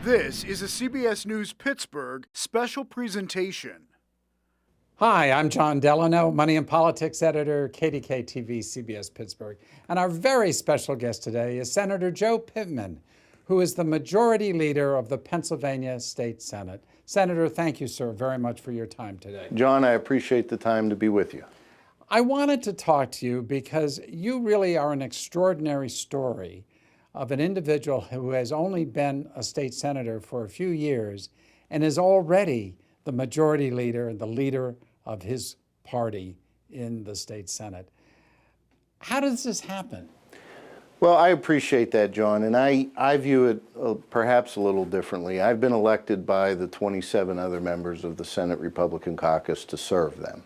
This is a CBS News Pittsburgh special presentation. Hi, I'm Jon Delano, Money and Politics Editor, KDKA-TV, CBS Pittsburgh. And our very special guest today is Senator Joe Pittman, who is the Majority Leader of the Pennsylvania State Senate. Senator, thank you, sir, very much for your time today. John, I appreciate the time to be with you. I wanted to talk to you because you really are an extraordinary story of an individual who has only been a state senator for a few years and is already the majority leader and the leader of his party in the state Senate. How does this happen? Well, I appreciate that, John, and I view it perhaps a little differently. I've been elected by the 27 other members of the Senate Republican caucus to serve them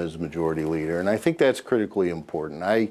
as majority leader, and I think that's critically important. I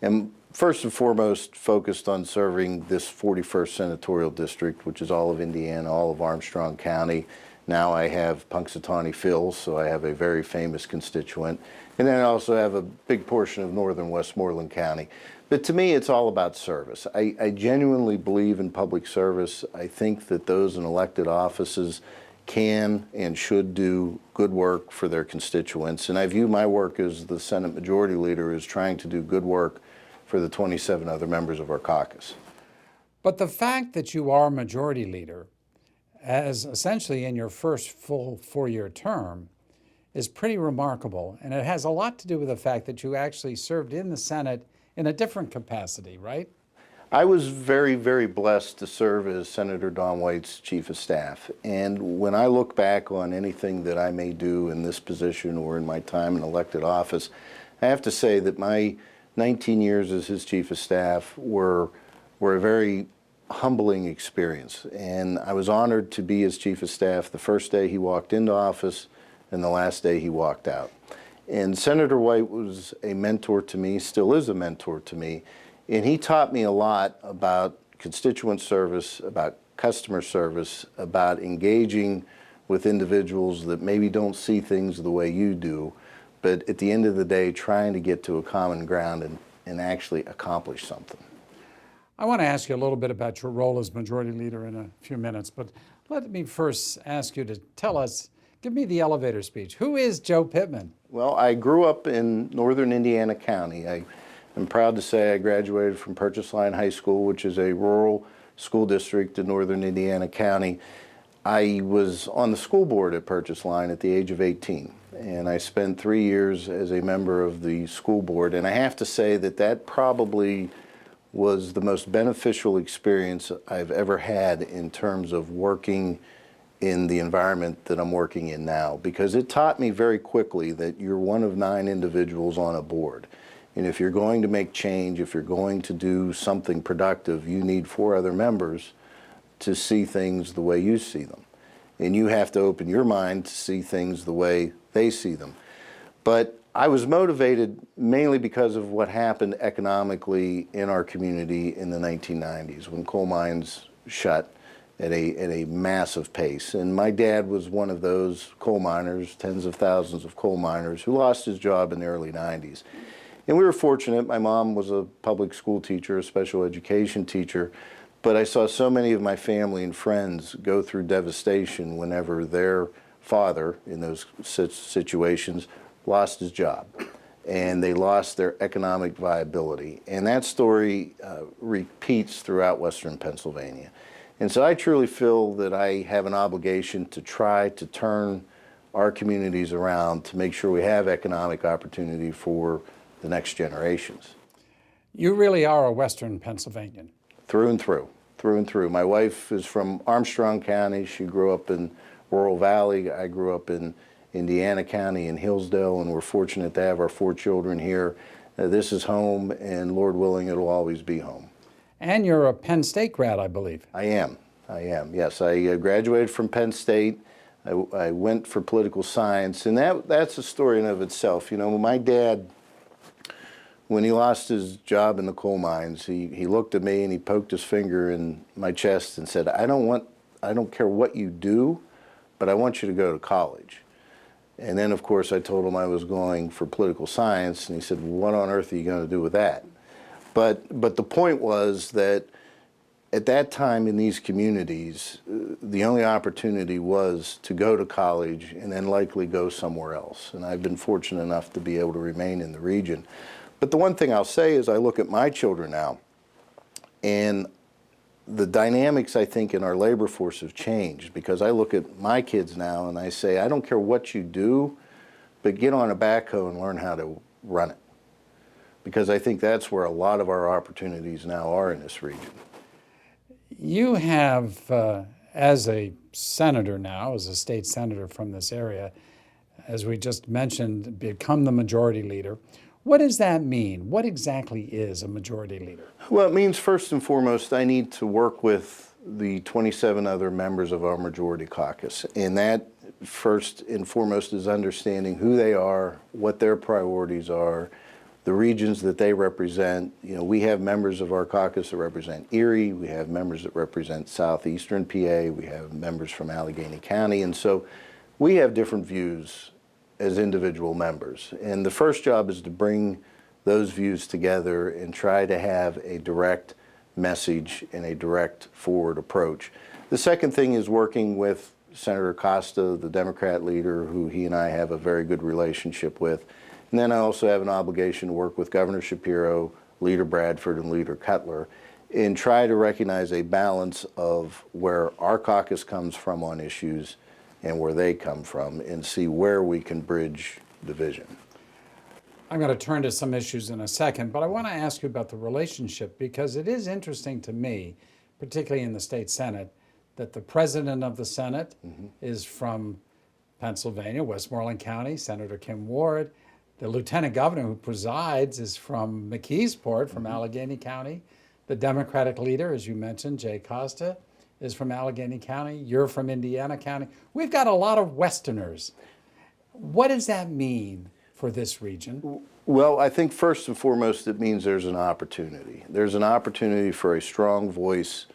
am first and foremost focused on serving this 41st senatorial district, which is all of Indiana, all of Armstrong County. Now I have Punxsutawney Phil, so I have a very famous constituent. And then I also have a big portion of northern Westmoreland County. But to me, it's all about service. I genuinely believe in public service. I think that those in elected offices can and should do good work for their constituents. And I view my work as the Senate Majority Leader as trying to do good work for the 27 other members of our caucus. But the fact that you are majority leader, as essentially in your first full four-year term, is pretty remarkable. And it has a lot to do with the fact that you actually served in the Senate in a different capacity, right? I was very, very blessed to serve as Senator Don White's Chief of Staff. And when I look back on anything that I may do in this position or in my time in elected office, I have to say that my 19 years as his Chief of Staff were a very humbling experience. And I was honored to be his Chief of Staff the first day he walked into office and the last day he walked out. And Senator White was a mentor to me, still is a mentor to me, and he taught me a lot about constituent service, about customer service, about engaging with individuals that maybe don't see things the way you do, but at the end of the day, trying to get to a common ground and actually accomplish something. I want to ask you a little bit about your role as majority leader in a few minutes, but let me first ask you to tell us, give me the elevator speech. Who is Joe Pittman? Well, I grew up in northern Indiana County. I'm proud to say I graduated from Purchase Line High School, which is a rural school district in northern Indiana County. I was on the school board at Purchase Line at the age of 18, and I spent 3 years as a member of the school board, and I have to say that that probably was the most beneficial experience I've ever had in terms of working in the environment that I'm working in now, because it taught me very quickly that you're one of 9 individuals on a board. And if you're going to make change, if you're going to do something productive, you need 4 other members to see things the way you see them. And you have to open your mind to see things the way they see them. But I was motivated mainly because of what happened economically in our community in the 1990s when coal mines shut at a massive pace. And my dad was one of those coal miners, tens of thousands of coal miners, who lost his job in the early 90s. And we were fortunate. My mom was a public school teacher, a special education teacher, but I saw so many of my family and friends go through devastation whenever their father, in those situations, lost his job, and they lost their economic viability. And that story repeats throughout Western Pennsylvania. And so I truly feel that I have an obligation to try to turn our communities around to make sure we have economic opportunity for the next generations. You really are a Western Pennsylvanian. Through and through, through and through. My wife is from Armstrong County. She grew up in Rural Valley. I grew up in Indiana County in Hillsdale, and we're fortunate to have our 4 children here. This is home, and Lord willing, it'll always be home. And you're a Penn State grad, I believe. I am, yes. I graduated from Penn State. I went for political science, and that's a story in of itself. You know, my dad, when he lost his job in the coal mines, he looked at me and he poked his finger in my chest and said, I don't care what you do, but I want you to go to college. And then, of course, I told him I was going for political science, and he said, well, what on earth are you going to do with that? But the point was that at that time in these communities, the only opportunity was to go to college and then likely go somewhere else. And I've been fortunate enough to be able to remain in the region. But the one thing I'll say is I look at my children now, and the dynamics, I think, in our labor force have changed, because I look at my kids now and I say, I don't care what you do, but get on a backhoe and learn how to run it. Because I think that's where a lot of our opportunities now are in this region. You have, as a senator now, as a state senator from this area, as we just mentioned, become the majority leader. What does that mean? What exactly is a majority leader? Well, it means first and foremost, I need to work with the 27 other members of our majority caucus. And that first and foremost is understanding who they are, what their priorities are, the regions that they represent. You know, we have members of our caucus that represent Erie, we have members that represent southeastern PA, we have members from Allegheny County, and so we have different views as individual members. And the first job is to bring those views together and try to have a direct message and a direct forward approach. The second thing is working with Senator Costa, the Democrat leader, who he and I have a very good relationship with. And then I also have an obligation to work with Governor Shapiro, Leader Bradford, and Leader Cutler, and try to recognize a balance of where our caucus comes from on issues and where they come from, and see where we can bridge division. I'm going to turn to some issues in a second, but I want to ask you about the relationship, because it is interesting to me, particularly in the state Senate, that the president of the Senate is from Pennsylvania, Westmoreland County, Senator Kim Ward. The lieutenant governor who presides is from McKeesport, from Allegheny County. The Democratic leader, as you mentioned, Jay Costa, is from Allegheny County. You're from Indiana County. We've got a lot of Westerners. What does that mean for this region? Well, I think first and foremost it means there's an opportunity. There's an opportunity for a strong voice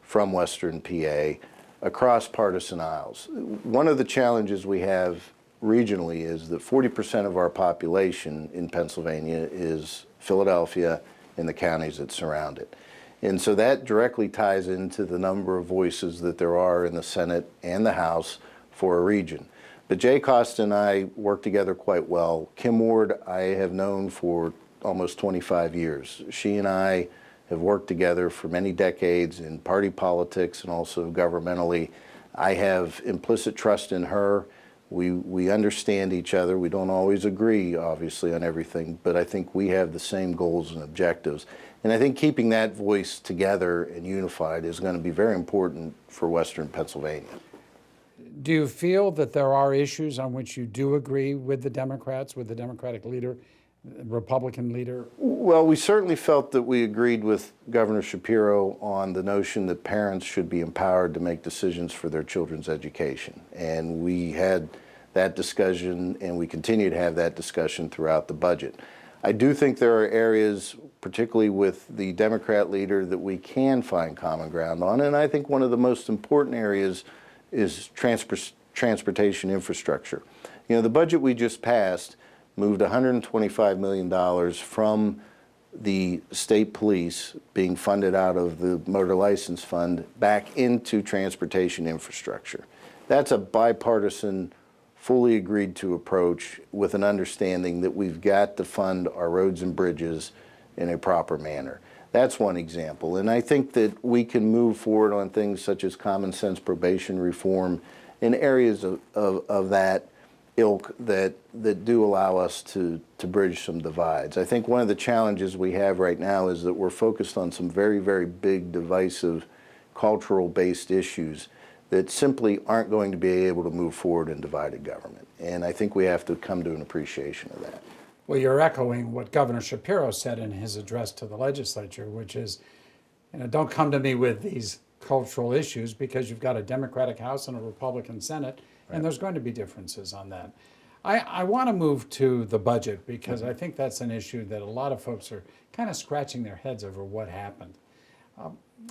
from Western PA across partisan aisles. One of the challenges we have regionally is that 40% of our population in Pennsylvania is Philadelphia and the counties that surround it. And so that directly ties into the number of voices that there are in the Senate and the House for a region. But Jay Costa and I work together quite well. Kim Ward I have known for almost 25 years. She and I have worked together for many decades in party politics and also governmentally. I have implicit trust in her. We understand each other. We don't always agree, obviously, on everything, but I think we have the same goals and objectives. And I think keeping that voice together and unified is going to be very important for Western Pennsylvania. Do you feel that there are issues on which you do agree with the Democrats, with the Democratic leader, Republican leader? Well, we certainly felt that we agreed with Governor Shapiro on the notion that parents should be empowered to make decisions for their children's education. And we had that discussion, and we continue to have that discussion throughout the budget. I do think there are areas, particularly with the Democrat leader, that we can find common ground on. And I think one of the most important areas is transportation infrastructure. You know, the budget we just passed moved $125 million from the state police being funded out of the motor license fund back into transportation infrastructure. That's a bipartisan, fully agreed to approach with an understanding that we've got to fund our roads and bridges in a proper manner. That's one example. And I think that we can move forward on things such as common sense probation reform in areas of that ilk that do allow us to bridge some divides. I think one of the challenges we have right now is that we're focused on some very, very big, divisive, cultural-based issues that simply aren't going to be able to move forward in divided government. And I think we have to come to an appreciation of that. Well, you're echoing what Governor Shapiro said in his address to the legislature, which is, you know, don't come to me with these cultural issues, because you've got a Democratic House and a Republican Senate, and there's going to be differences on that. I want to move to the budget, because I think that's an issue that a lot of folks are kind of scratching their heads over what happened.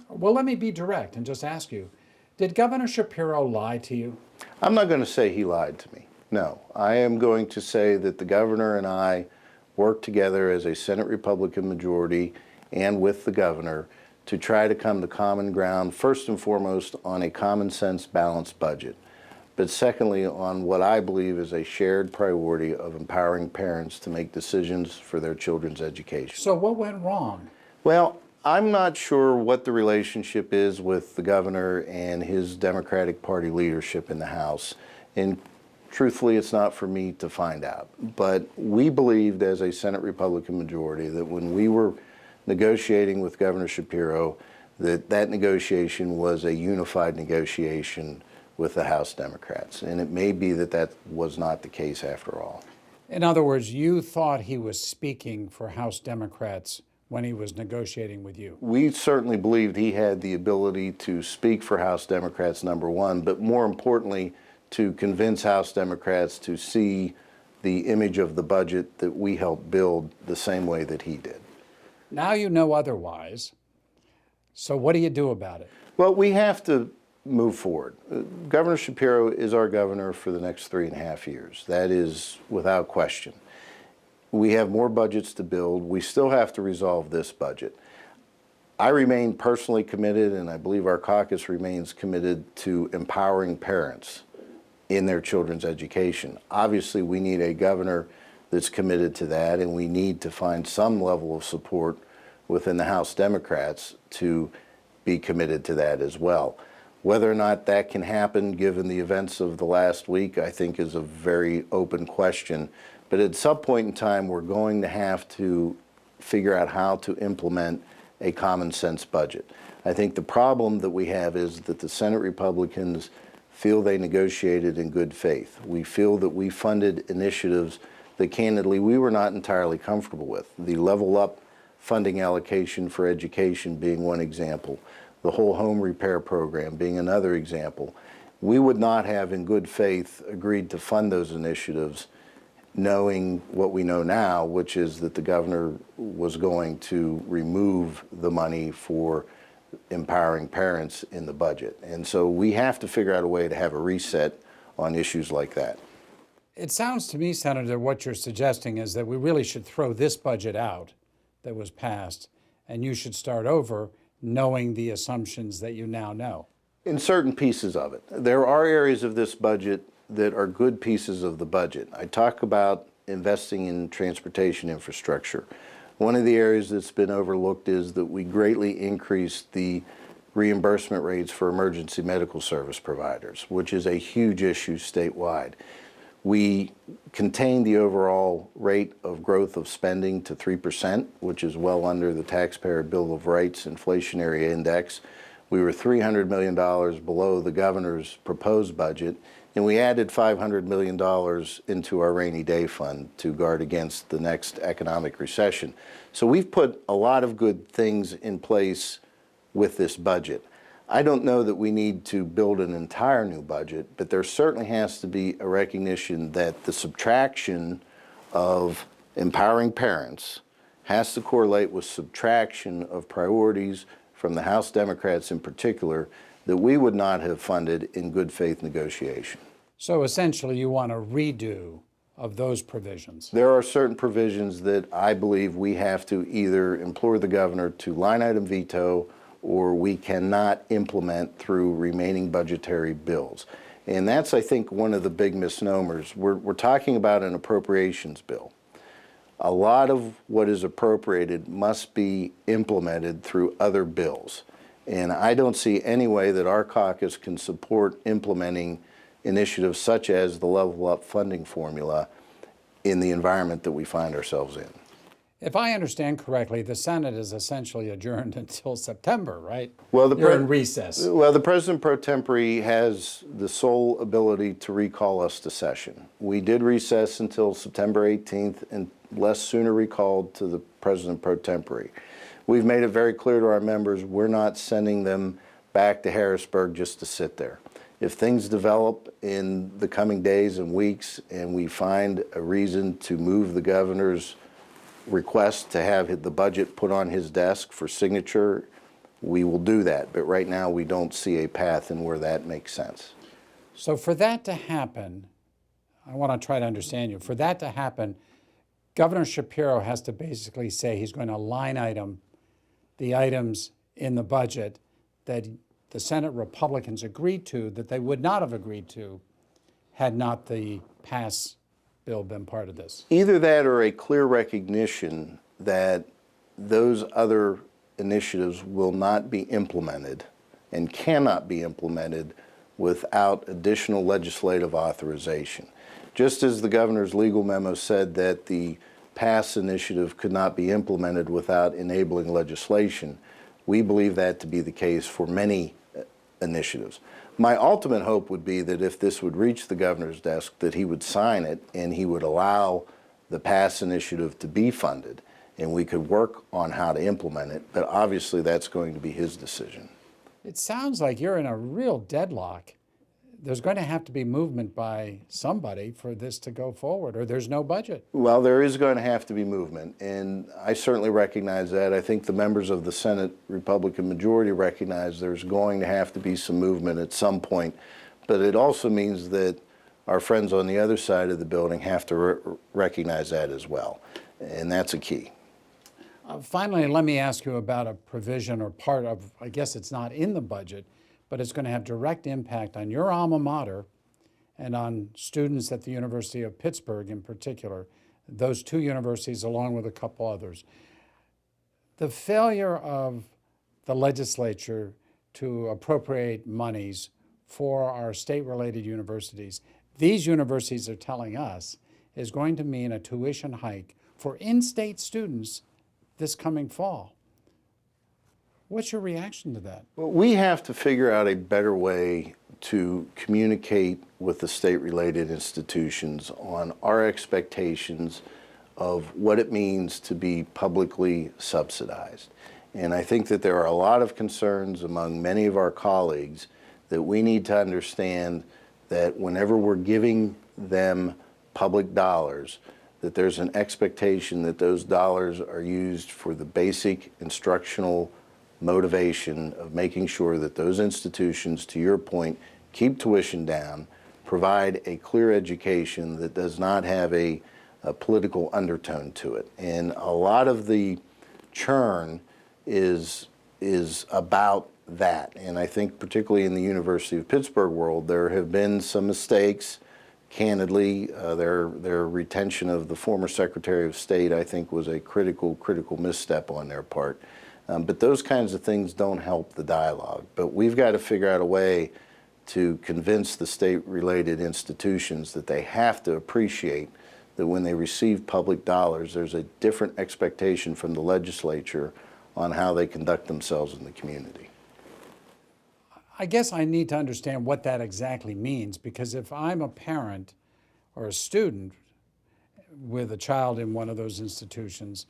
Well, let me be direct and just ask you, did Governor Shapiro lie to you? I'm not going to say he lied to me. No, I am going to say that the governor and I worked together as a Senate Republican majority and with the governor to try to come to common ground, first and foremost on a common sense balanced budget, but secondly on what I believe is a shared priority of empowering parents to make decisions for their children's education. So what went wrong? Well, I'm not sure what the relationship is with the governor and his Democratic Party leadership in the House. And truthfully, it's not for me to find out. But we believed as a Senate Republican majority that when we were negotiating with Governor Shapiro, that negotiation was a unified negotiation with the House Democrats. And it may be that that was not the case after all. In other words, you thought he was speaking for House Democrats when he was negotiating with you? We certainly believed he had the ability to speak for House Democrats, number one, but more importantly, to convince House Democrats to see the image of the budget that we helped build the same way that he did. Now you know otherwise. So what do you do about it? Well, we have to move forward. Governor Shapiro is our governor for the next 3.5 years. That is without question. We have more budgets to build. We still have to resolve this budget. I remain personally committed, and I believe our caucus remains committed to empowering parents in their children's education. Obviously, we need a governor that's committed to that, and we need to find some level of support within the House Democrats to be committed to that as well. Whether or not that can happen, given the events of the last week, I think is a very open question. But at some point in time, we're going to have to figure out how to implement a common sense budget. I think the problem that we have is that the Senate Republicans feel they negotiated in good faith. We feel that we funded initiatives that candidly we were not entirely comfortable with. The Level Up funding allocation for education being one example, the whole home repair program being another example. We would not have in good faith agreed to fund those initiatives knowing what we know now, which is that the governor was going to remove the money for empowering parents in the budget. And so we have to figure out a way to have a reset on issues like that. It sounds to me, Senator, what you're suggesting is that we really should throw this budget out that was passed, and you should start over knowing the assumptions that you now know. In certain pieces of it. There are areas of this budget that are good pieces of the budget. I talk about investing in transportation infrastructure. One of the areas that's been overlooked is that we greatly increased the reimbursement rates for emergency medical service providers, which is a huge issue statewide. We contained the overall rate of growth of spending to 3%, which is well under the Taxpayer Bill of Rights inflationary index. We were $300 million below the governor's proposed budget, and we added $500 million into our rainy day fund to guard against the next economic recession. So we've put a lot of good things in place with this budget. I don't know that we need to build an entire new budget, but there certainly has to be a recognition that the subtraction of empowering parents has to correlate with subtraction of priorities from the House Democrats in particular that we would not have funded in good faith negotiation. So essentially you want a redo of those provisions. There are certain provisions that I believe we have to either implore the governor to line item veto or we cannot implement through remaining budgetary bills. And that's, I think, one of the big misnomers. We're talking about an appropriations bill. A lot of what is appropriated must be implemented through other bills. And I don't see any way that our caucus can support implementing initiatives such as the Level Up funding formula in the environment that we find ourselves in. If I understand correctly, the Senate is essentially adjourned until September, right? Well, You're in recess. Well, the President pro tempore has the sole ability to recall us to session. We did recess until September 18th, unless sooner recalled to the President pro tempore. We've made it very clear to our members we're not sending them back to Harrisburg just to sit there. If things develop in the coming days and weeks and we find a reason to move the governor's request to have the budget put on his desk for signature, we will do that. But right now we don't see a path in where that makes sense. So for that to happen, I want to try to understand you. For that to happen, Governor Shapiro has to basically say he's going to line item the items in the budget that the Senate Republicans agreed to that they would not have agreed to had not the pass bill been part of this? Either that or a clear recognition that those other initiatives will not be implemented and cannot be implemented without additional legislative authorization. Just as the governor's legal memo said that the pass initiative could not be implemented without enabling legislation, we believe that to be the case for many initiatives. My ultimate hope would be that if this would reach the governor's desk, that he would sign it and he would allow the pass initiative to be funded and we could work on how to implement it, but obviously that's going to be his decision. It sounds like you're in a real deadlock. There's going to have to be movement by somebody for this to go forward, or there's no budget. Well, there is going to have to be movement, and I certainly recognize that. I think the members of the Senate Republican majority recognize there's going to have to be some movement at some point, but it also means that our friends on the other side of the building have to recognize that as well, and that's a key. Finally, let me ask you about a provision or part of, I guess it's not in the budget, but it's going to have direct impact on your alma mater and on students at the University of Pittsburgh in particular, those two universities along with a couple others. The failure of the legislature to appropriate monies for our state-related universities, these universities are telling us, is going to mean a tuition hike for in-state students this coming fall. What's your reaction to that? Well, we have to figure out a better way to communicate with the state-related institutions on our expectations of what it means to be publicly subsidized. And I think that there are a lot of concerns among many of our colleagues that we need to understand that whenever we're giving them public dollars, that there's an expectation that those dollars are used for the basic instructional motivation of making sure that those institutions, to your point, keep tuition down, provide a clear education that does not have a political undertone to it. And a lot of the churn is about that. And I think particularly in the University of Pittsburgh world, there have been some mistakes. Candidly, their retention of the former Secretary of State, I think, was a critical misstep on their part. But those kinds of things don't help the dialogue. But we've got to figure out a way to convince the state-related institutions that they have to appreciate that when they receive public dollars, there's a different expectation from the legislature on how they conduct themselves in the community. I guess I need to understand what that exactly means, because if I'm a parent or a student with a child in one of those institutions,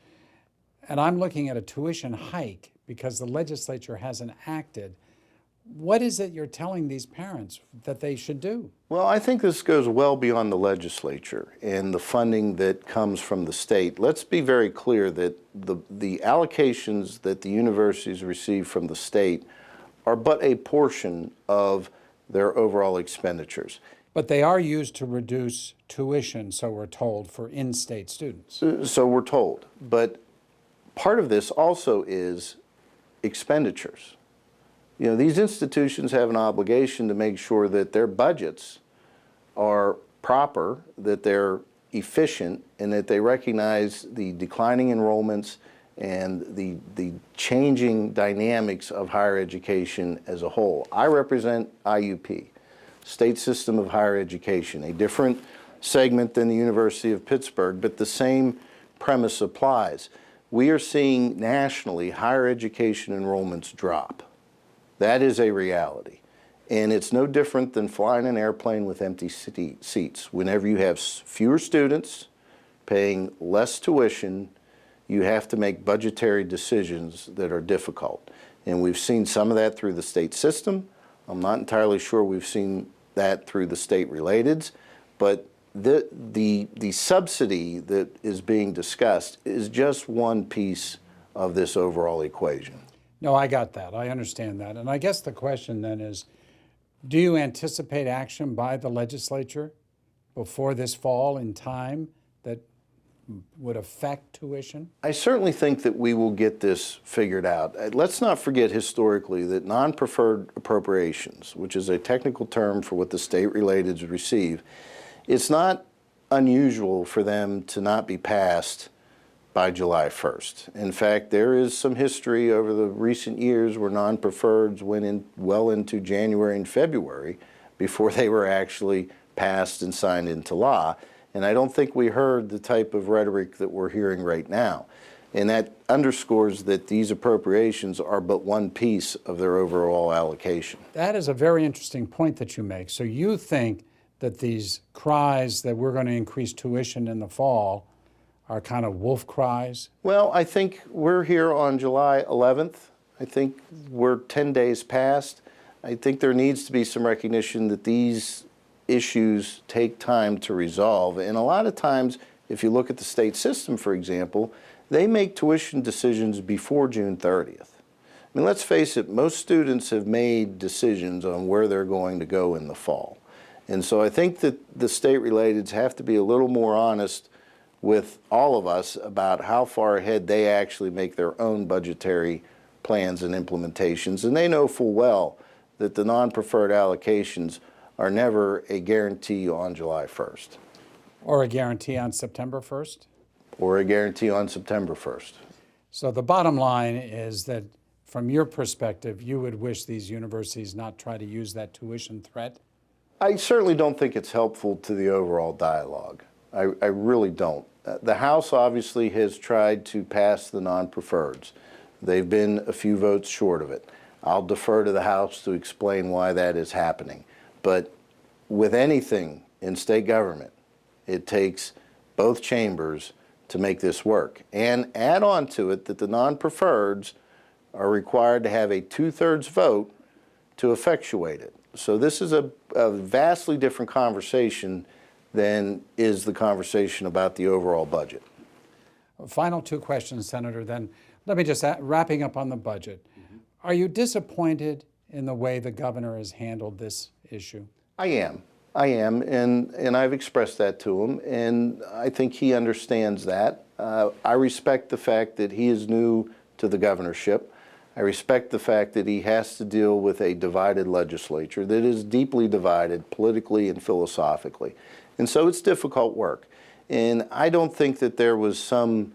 and I'm looking at a tuition hike because the legislature hasn't acted, what is it you're telling these parents that they should do? Well, I think this goes well beyond the legislature and the funding that comes from the state. Let's be very clear that the allocations that the universities receive from the state are but a portion of their overall expenditures. But they are used to reduce tuition, so we're told, for in-state students. So we're told. But part of this also is expenditures. You know, these institutions have an obligation to make sure that their budgets are proper, that they're efficient, and that they recognize the declining enrollments and the changing dynamics of higher education as a whole. I represent IUP, State System of Higher Education, a different segment than the University of Pittsburgh, but the same premise applies. We are seeing nationally higher education enrollments drop. That is a reality. And it's no different than flying an airplane with empty seats. Whenever you have fewer students paying less tuition, you have to make budgetary decisions that are difficult. And we've seen some of that through the state system. I'm not entirely sure we've seen that through the state-relateds, but the subsidy that is being discussed is just one piece of this overall equation. No, I got that. I understand that. And I guess the question then is, do you anticipate action by the legislature before this fall in time that would affect tuition? I certainly think that we will get this figured out. Let's not forget historically that non-preferred appropriations, which is a technical term for what the state-relateds receive, it's not unusual for them to not be passed by July 1st. In fact, there is some history over the recent years where non-preferreds went in well into January and February before they were actually passed and signed into law. And I don't think we heard the type of rhetoric that we're hearing right now. And that underscores that these appropriations are but one piece of their overall allocation. That is a very interesting point that you make. So you think that these cries that we're going to increase tuition in the fall are kind of wolf cries? Well, I think we're here on July 11th. I think we're 10 days past. I think there needs to be some recognition that these issues take time to resolve. And a lot of times, if you look at the state system, for example, they make tuition decisions before June 30th. I mean, let's face it, most students have made decisions on where they're going to go in the fall. And so I think that the state-relateds have to be a little more honest with all of us about how far ahead they actually make their own budgetary plans and implementations. And they know full well that the non-preferred allocations are never a guarantee on July 1st. Or a guarantee on September 1st? Or a guarantee on September 1st. So the bottom line is that from your perspective, you would wish these universities not try to use that tuition threat? I certainly don't think it's helpful to the overall dialogue. I really don't. The House obviously has tried to pass the non-preferreds. They've been a few votes short of it. I'll defer to the House to explain why that is happening. But with anything in state government, it takes both chambers to make this work. And add on to it that the non-preferreds are required to have a 2/3 vote to effectuate it. So this is a vastly different conversation than is the conversation about the overall budget. Final two questions, Senator, then let me just wrapping up on the budget. Are you disappointed in the way the governor has handled this issue? I am, and I've expressed that to him, and I think he understands that. I respect the fact that he is new to the governorship. I respect the fact that he has to deal with a divided legislature that is deeply divided politically and philosophically. And so it's difficult work. And I don't think that there was some,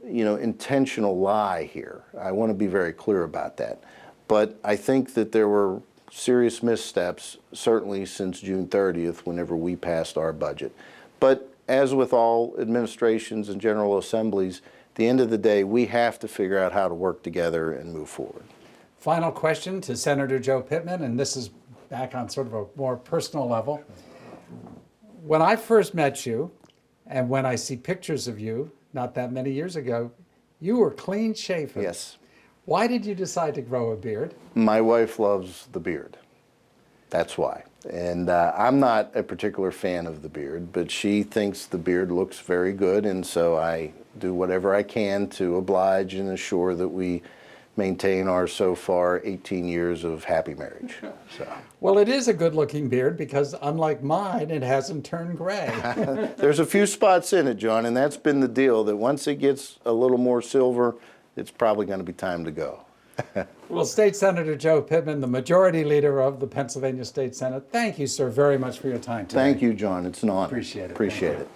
intentional lie here. I want to be very clear about that. But I think that there were serious missteps, certainly since June 30th, whenever we passed our budget. But as with all administrations and general assemblies, at the end of the day, we have to figure out how to work together and move forward. Final question to Senator Joe Pittman, and this is back on sort of a more personal level. When I first met you, and when I see pictures of you, not that many years ago, you were clean shaven. Yes. Why did you decide to grow a beard? My wife loves the beard. That's why. And I'm not a particular fan of the beard, but she thinks the beard looks very good, and so I do whatever I can to oblige and assure that we maintain our so far 18 years of happy marriage. So. Well, it is a good-looking beard because, unlike mine, it hasn't turned gray. There's a few spots in it, John, and that's been the deal, that once it gets a little more silver, it's probably going to be time to go. Well, State Senator Joe Pittman, the Majority Leader of the Pennsylvania State Senate, thank you, sir, very much for your time today. Thank you, John. It's an honor. Appreciate it. Appreciate it.